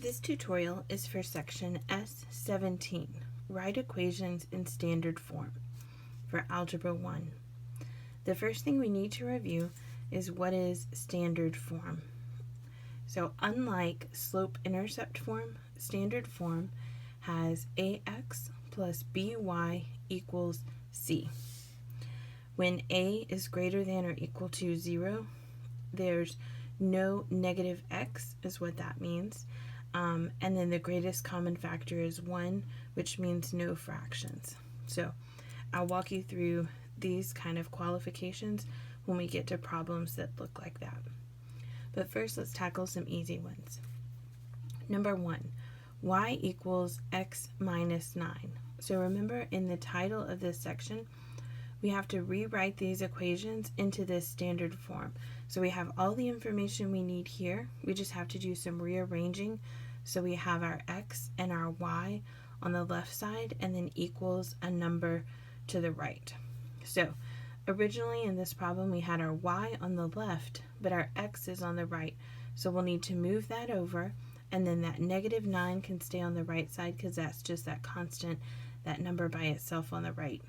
This tutorial is for section S17, Write Equations in Standard Form, for Algebra 1. The first thing we need to review is what is standard form. So unlike slope-intercept form, standard form has ax plus by equals c. When a is greater than or equal to 0, there's no negative x is what that means. And then the greatest common factor is 1, which means no fractions. So I'll walk you through these kind of qualifications when we get to problems that look like that. But first, let's tackle some easy ones. Number 1, y equals x minus 9. So remember, in the title of this section, we have to rewrite these equations into this standard form. So we have all the information we need here. We just have to do some rearranging. So we have our x and our y on the left side and then equals a number to the right. So originally in this problem we had our y on the left, but our x is on the right. So we'll need to move that over, and then that negative 9 can stay on the right side because that's just that constant, that number by itself on the right.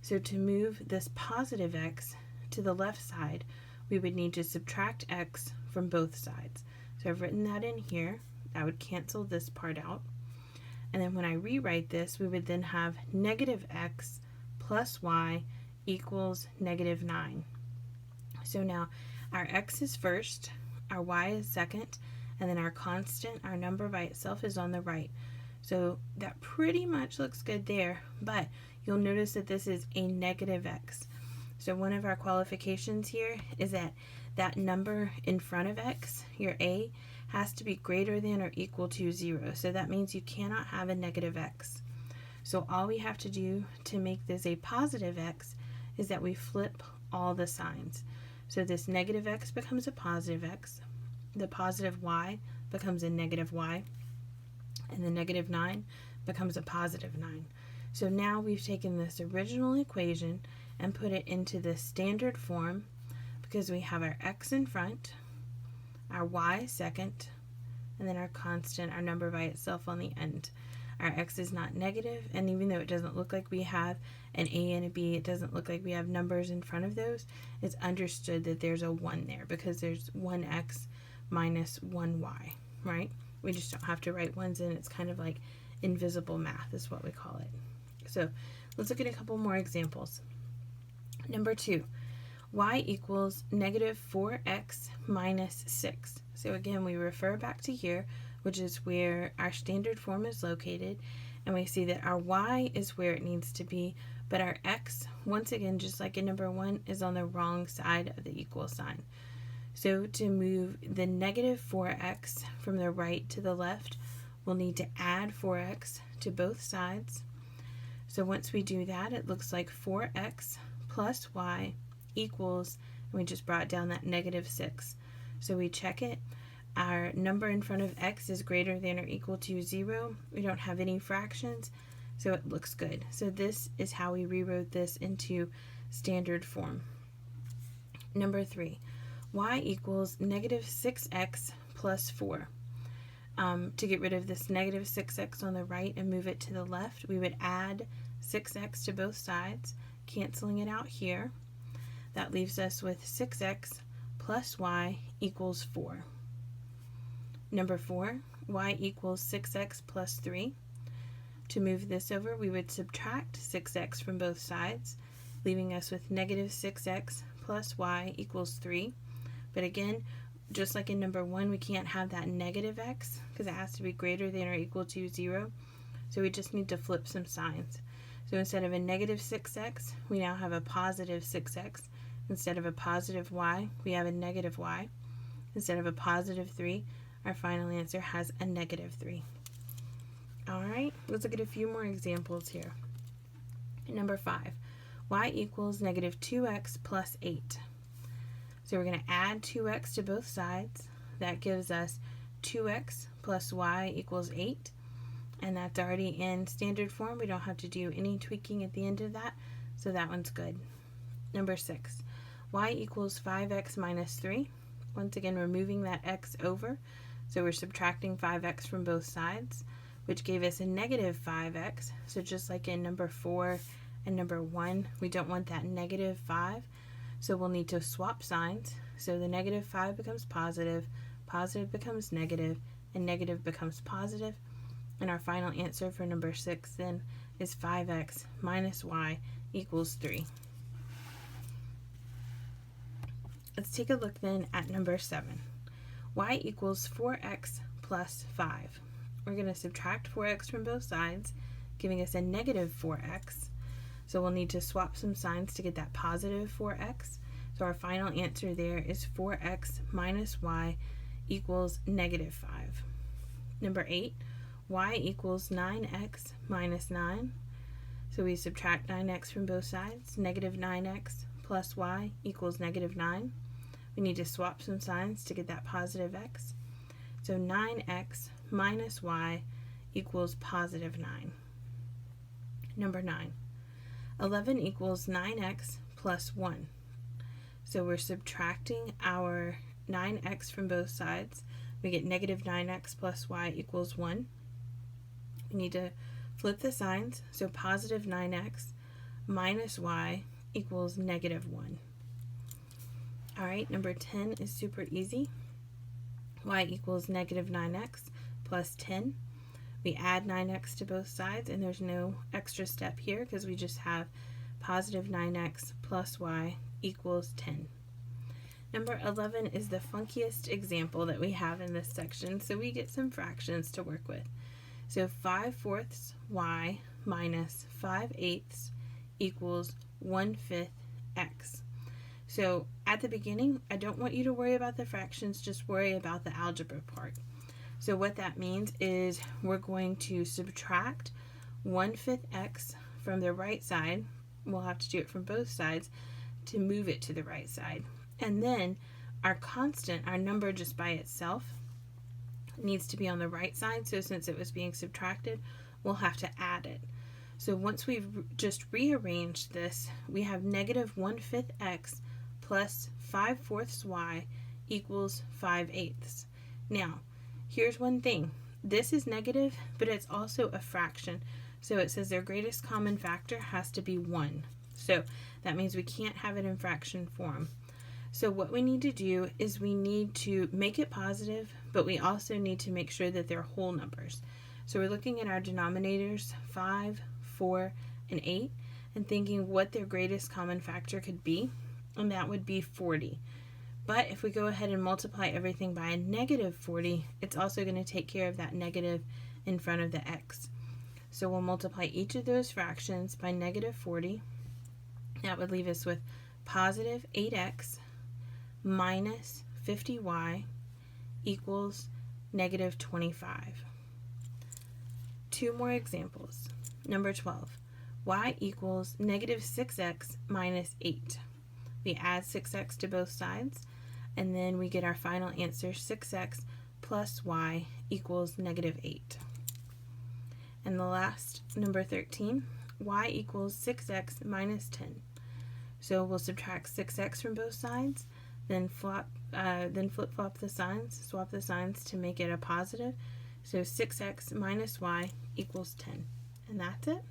So to move this positive x to the left side, we would need to subtract x from both sides. So I've written that in here. I would cancel this part out. And then when I rewrite this, we would then have negative x plus y equals negative 9. So now our x is first, our y is second, and then our constant, our number by itself, is on the right. So that pretty much looks good there, but you'll notice that this is a negative x. So one of our qualifications here is that that number in front of x, your a, has to be greater than or equal to 0. So that means you cannot have a negative x. So all we have to do to make this a positive x is that we flip all the signs. So this negative x becomes a positive x, the positive y becomes a negative y, and the negative 9 becomes a positive 9. So now we've taken this original equation and put it into the standard form because we have our x in front, our y second, and then our constant, our number by itself, on the end. Our x is not negative, and even though it doesn't look like we have an a and a b, it doesn't look like we have numbers in front of those, it's understood that there's a 1 there because there's 1x minus 1y, right? We just don't have to write ones in. It's kind of like invisible math is what we call it. So let's look at a couple more examples. Number 2, y equals negative 4x minus 6. So again, we refer back to here, which is where our standard form is located, and we see that our y is where it needs to be, but our x, once again, just like in number 1, is on the wrong side of the equal sign. So to move the negative 4x from the right to the left, we'll need to add 4x to both sides. So once we do that, it looks like 4x plus y equals, and we just brought down that negative 6. So we check it. Our number in front of x is greater than or equal to 0. We don't have any fractions, so it looks good. So this is how we rewrote this into standard form. Number 3, y equals negative 6x plus 4. To get rid of this negative 6x on the right and move it to the left, we would add 6x to both sides, canceling it out here. That leaves us with 6x plus y equals 4. Number 4, y equals 6x plus 3. To move this over, we would subtract 6x from both sides, leaving us with negative 6x plus y equals 3. But again, just like in number 1, we can't have that negative x because it has to be greater than or equal to 0. So we just need to flip some signs. So instead of a negative 6x, we now have a positive 6x. Instead of a positive y, we have a negative y. Instead of a positive 3, our final answer has a negative 3. Alright, let's look at a few more examples here. Number 5, y equals negative 2x plus 8. So we're going to add 2x to both sides. That gives us 2x plus y equals 8. And that's already in standard form. We don't have to do any tweaking at the end of that, so that one's good. Number 6, y equals 5x minus 3. Once again, we're moving that x over, So we're subtracting 5x from both sides, which gave us a negative 5x. So just like in number 4 and number 1, we don't want that negative 5. So we'll need to swap signs. So the negative 5 becomes positive, positive becomes negative, and negative becomes positive. And our final answer for number 6 then is 5x minus y equals 3. Let's take a look then at number 7. Y equals 4x plus 5. We're going to subtract 4x from both sides, giving us a negative 4x. So we'll need to swap some signs to get that positive 4x. So our final answer there is 4x minus y equals negative 5. Number 8, y equals 9x minus 9. So we subtract 9x from both sides. Negative 9x plus y equals negative 9. We need to swap some signs to get that positive x. So 9x minus y equals positive 9. Number 9, 11 equals 9x plus 1. So we're subtracting our 9x from both sides. We get negative 9x plus y equals 1. We need to flip the signs. So positive 9x minus y equals negative 1. All right, number 10 is super easy. Y equals negative 9x plus 10. We add 9x to both sides, and there's no extra step here because we just have positive 9x plus y equals 10. Number 11 is the funkiest example that we have in this section, so we get some fractions to work with. So 5/4 y minus 5/8 equals 1/5 x. So at the beginning, I don't want you to worry about the fractions, just worry about the algebra part. So what that means is we're going to subtract 1/5 x from the right side. We'll have to do it from both sides to move it to the right side. And then our constant, our number just by itself, needs to be on the right side. So since it was being subtracted, we'll have to add it. So once we've just rearranged this, we have negative 1/5 x plus 5/4 y equals 5/8. Now, here's one thing. This is negative, but it's also a fraction. So it says their greatest common factor has to be 1. So that means we can't have it in fraction form. So what we need to do is we need to make it positive, but we also need to make sure that they're whole numbers. So we're looking at our denominators, 5, 4, and 8, and thinking what their greatest common factor could be, and that would be 40. But if we go ahead and multiply everything by a negative 40, it's also going to take care of that negative in front of the x. So we'll multiply each of those fractions by negative 40. That would leave us with positive 8x minus 50y equals negative 25. Two more examples. Number 12, y equals negative 6x minus 8. We add 6x to both sides, and then we get our final answer, 6x plus y equals negative 8. And the last, number 13, y equals 6x minus 10. So we'll subtract 6x from both sides, then flip-flop the signs, swap the signs to make it a positive. So 6x minus y equals 10. And that's it.